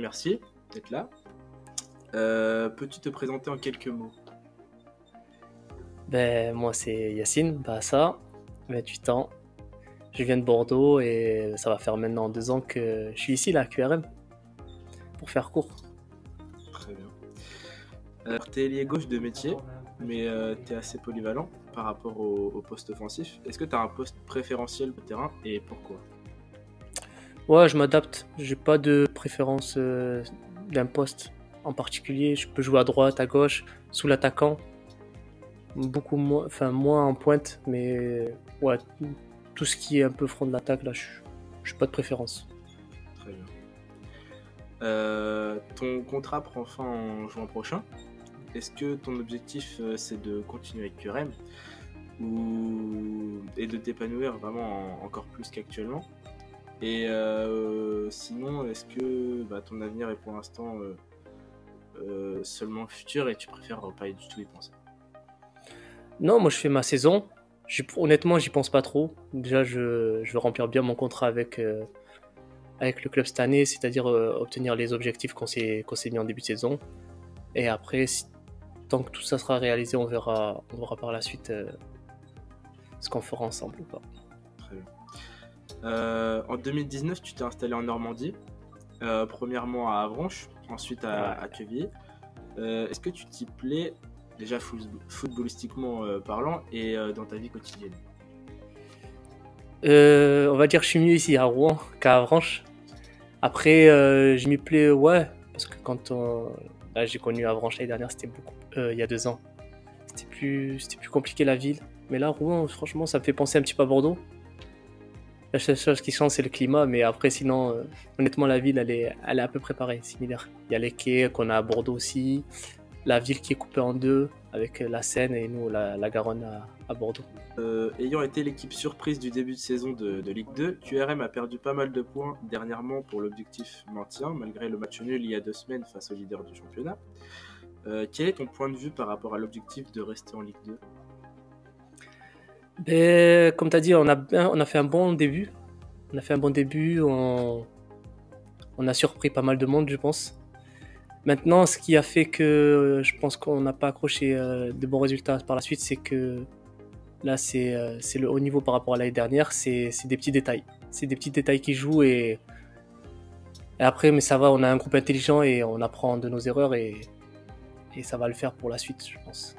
merci d'être là. Peux-tu te présenter en quelques mots? Moi c'est Yacine Bahassa, 28 ans. Je viens de Bordeaux et ça va faire maintenant 2 ans que je suis ici là, à QRM, pour faire court. Très bien. Tu es ailier gauche de métier, mais tu es assez polyvalent par rapport au poste offensif. Est-ce que tu as un poste préférentiel au terrain et pourquoi? Ouais, je m'adapte. J'ai pas de préférence d'un poste en particulier. Je peux jouer à droite, à gauche, sous l'attaquant. Beaucoup moins, enfin moins en pointe, mais ouais, tout ce qui est un peu front de l'attaque, là, je pas de préférence. Très bien. Ton contrat prend fin en juin prochain. Est-ce que ton objectif c'est de continuer avec QRM et de t'épanouir vraiment encore plus qu'actuellement? Et sinon, est-ce que ton avenir est pour l'instant seulement futur et tu préfères pas du tout y penser? Non, moi je fais ma saison. Honnêtement, j'y pense pas trop. Déjà, je veux remplir bien mon contrat avec le club cette année, c'est-à-dire obtenir les objectifs qu'on s'est mis en début de saison. Et après, tant que tout ça sera réalisé, on verra par la suite ce qu'on fera ensemble ou pas. Très bien. En 2019, tu t'es installé en Normandie, premièrement à Avranches, ensuite à Quevilly. Est-ce que tu t'y plais déjà footballistiquement parlant et dans ta vie quotidienne? On va dire que je suis mieux ici à Rouen qu'à Avranches. Après, je m'y plais, ouais, parce que là, j'ai connu Avranches l'année dernière, c'était beaucoup, il y a 2 ans. C'était plus compliqué la ville. Mais là, Rouen, franchement, ça me fait penser un petit peu à Bordeaux. La seule chose qui change, c'est le climat, mais après, sinon, honnêtement, la ville, elle est à peu près pareille, similaire. Il y a les quais qu'on a à Bordeaux aussi, la ville qui est coupée en deux, avec la Seine et nous, la Garonne à Bordeaux. Ayant été l'équipe surprise du début de saison de Ligue 2, QRM a perdu pas mal de points dernièrement pour l'objectif maintien, malgré le match nul il y a 2 semaines face au leader du championnat. Quel est ton point de vue par rapport à l'objectif de rester en Ligue 2? Comme tu as dit, on a fait un bon début. On a surpris pas mal de monde, je pense. Maintenant, ce qui a fait que je pense qu'on n'a pas accroché de bons résultats par la suite, c'est que là, c'est le haut niveau par rapport à l'année dernière. C'est des petits détails. C'est des petits détails qui jouent et après, mais ça va, on a un groupe intelligent et on apprend de nos erreurs et ça va le faire pour la suite, je pense.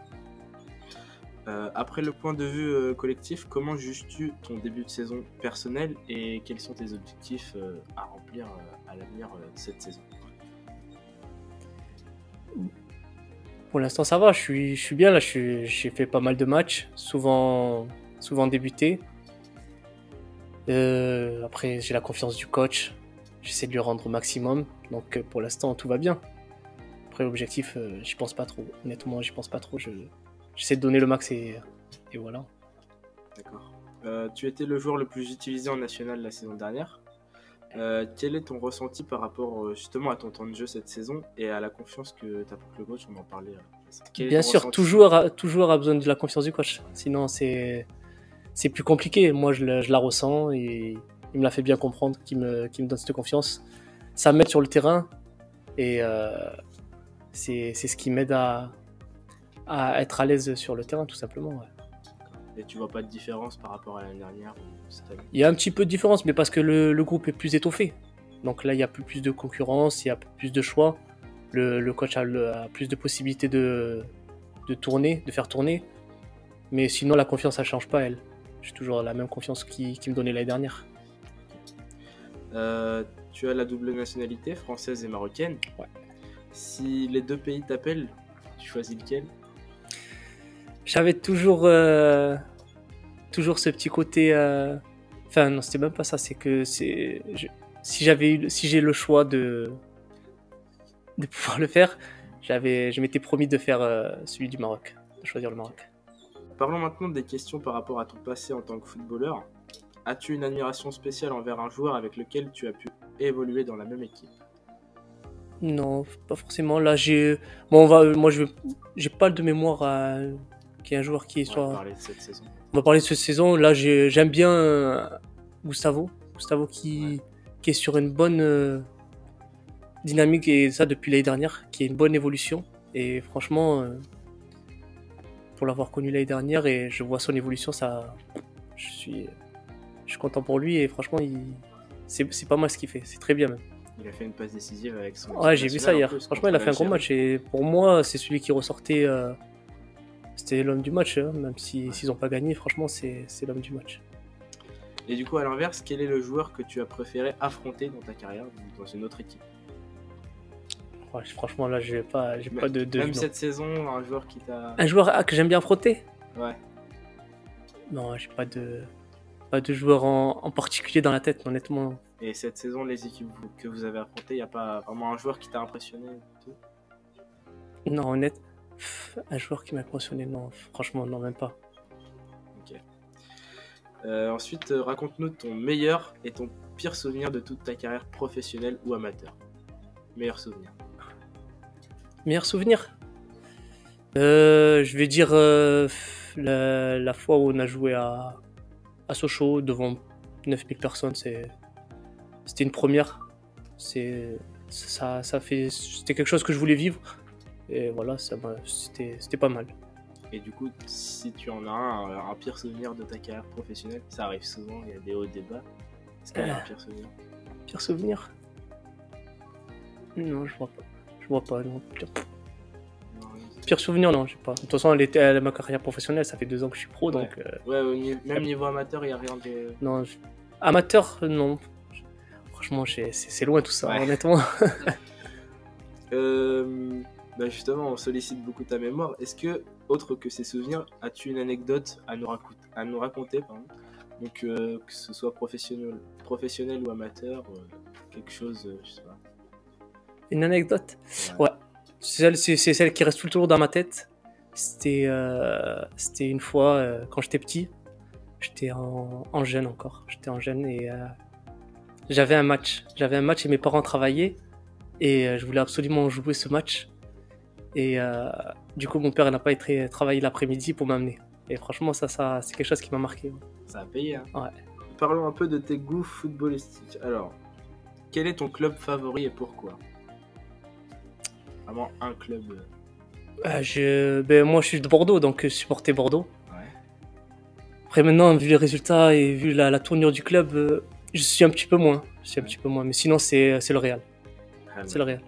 Après le point de vue collectif, comment juges-tu ton début de saison personnel et quels sont tes objectifs à remplir à l'avenir de cette saison? Pour l'instant, ça va, je suis bien là, j'ai fait pas mal de matchs, souvent débuté. Après, j'ai la confiance du coach, j'essaie de lui rendre au maximum, donc pour l'instant, tout va bien. Après, l'objectif, j'y pense pas trop, honnêtement, j'y pense pas trop, j'essaie de donner le max et voilà. D'accord. Tu étais le joueur le plus utilisé en national la saison dernière. Quel est ton ressenti par rapport justement à ton temps de jeu cette saison et à la confiance que t'apporte le coach? On en parlait. Bien sûr, tout joueur a besoin de la confiance du coach. Sinon, c'est plus compliqué. Moi, je la ressens et il me l'a fait bien comprendre qu'il me donne cette confiance. Ça m'aide sur le terrain et c'est ce qui m'aide à être à l'aise sur le terrain, tout simplement. Ouais. Et tu vois pas de différence par rapport à l'année dernière ou cette année? Il y a un petit peu de différence, mais parce que le groupe est plus étoffé. Donc là, il y a plus de concurrence, il y a plus de choix. Le coach a plus de possibilités de tourner, de faire tourner. Mais sinon, la confiance, elle change pas, elle. J'ai toujours la même confiance qui me donnait l'année dernière. Tu as la double nationalité, française et marocaine. Ouais. Si les 2 pays t'appellent, tu choisis lequel? J'avais toujours ce petit côté. Enfin, non, c'était même pas ça. C'est que si j'ai le choix de pouvoir le faire, je m'étais promis de faire celui du Maroc, de choisir le Maroc. Parlons maintenant des questions par rapport à ton passé en tant que footballeur. As-tu une admiration spéciale envers un joueur avec lequel tu as pu évoluer dans la même équipe? Non, pas forcément. Là, j'ai pas de mémoire qu'il y ait un joueur qui soit. On va parler de cette saison. On va parler de cette saison. Là, j'aime bien Gustavo qui est sur une bonne dynamique et ça depuis l'année dernière, qui est une bonne évolution. Et franchement, pour l'avoir connu l'année dernière et je vois son évolution, je suis content pour lui et franchement, c'est pas mal ce qu'il fait, c'est très bien même. Il a fait une passe décisive avec son Ouais, équipe j'ai vu ça nationale, en hier. plus, Franchement, il a fait un gros contre match et pour moi, c'est celui qui ressortait. C'était l'homme du match, hein, même s'ils n'ont pas gagné. Franchement, c'est l'homme du match. Et du coup, à l'inverse, quel est le joueur que tu as préféré affronter dans ta carrière dans une autre équipe? Ouais, franchement, là, j'ai pas de Même nom. cette saison, un joueur qui t'a. Un joueur que j'aime bien affronter? Ouais. Non, j'ai pas de joueur en particulier dans la tête, honnêtement. Et cette saison, les équipes que vous avez affrontées, il n'y a pas vraiment un joueur qui t'a impressionné tout? Non, honnête. Un joueur qui m'a impressionné, non, franchement, non, même pas. Ok. Ensuite, raconte-nous ton meilleur et ton pire souvenir de toute ta carrière professionnelle ou amateur. Meilleur souvenir. Meilleur souvenir? Je vais dire la fois où on a joué à Sochaux devant 9000 personnes, c'était une première. C'était quelque chose que je voulais vivre. Et voilà, c'était pas mal. Et du coup, si tu en as un pire souvenir de ta carrière professionnelle, ça arrive souvent, il y a des hauts débats. Est-ce qu'il y a un pire souvenir? Pire souvenir? Non, je vois pas, non. Pire souvenir, non, j'ai pas. De toute façon, ma carrière professionnelle, ça fait 2 ans que je suis pro, donc... Ouais, même niveau amateur, il n'y a rien de... Non, amateur, non. Franchement, c'est loin tout ça, Ouais. honnêtement. Bah justement, on sollicite beaucoup ta mémoire. Est-ce que, autre que ces souvenirs, as-tu une anecdote à nous raconter, pardon. Donc, que ce soit professionnel ou amateur, quelque chose, je sais pas. Une anecdote? Ouais. Ouais. C'est celle qui reste tout le temps dans ma tête. C'était une fois, quand j'étais petit, j'étais en jeune encore. J'étais en jeune et j'avais un match. Et mes parents travaillaient et je voulais absolument jouer ce match. Et du coup, mon père n'a pas été travailler l'après-midi pour m'amener. Et franchement, ça c'est quelque chose qui m'a marqué. Ça a payé, hein. Ouais. Parlons un peu de tes goûts footballistiques. Alors, quel est ton club favori et pourquoi? Vraiment un club. Moi, je suis de Bordeaux, donc supporter Bordeaux. Ouais. Après, maintenant, vu les résultats et vu la tournure du club, je suis un petit peu moins. Mais sinon, c'est le Real. C'est le Real.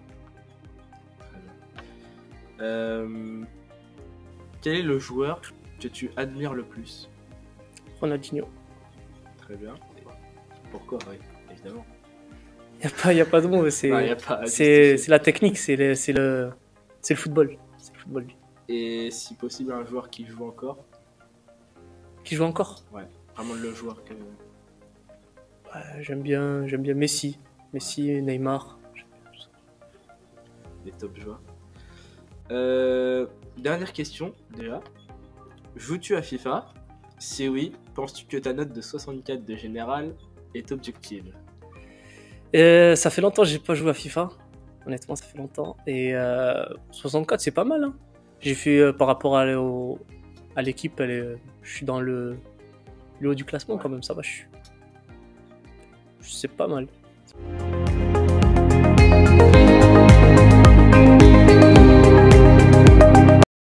Quel est le joueur que tu admires le plus? Ronaldinho. Très bien. Pourquoi? Oui, évidemment. Y a pas de mot. C'est la technique, c'est le football. C'est le football. Et si possible, un joueur qui joue encore? Qui joue encore? Ouais, vraiment le joueur que... Ouais, j'aime bien Messi. Messi, Neymar. Des top joueurs. Dernière question, déjà. Joues-tu à FIFA? Si oui, penses-tu que ta note de 64 de général est objective? Ça fait longtemps que j'ai pas joué à FIFA. Honnêtement, ça fait longtemps. Et 64, c'est pas mal. Hein. J'ai fait par rapport à l'équipe, je suis dans le haut du classement quand même. Ça va, c'est pas mal.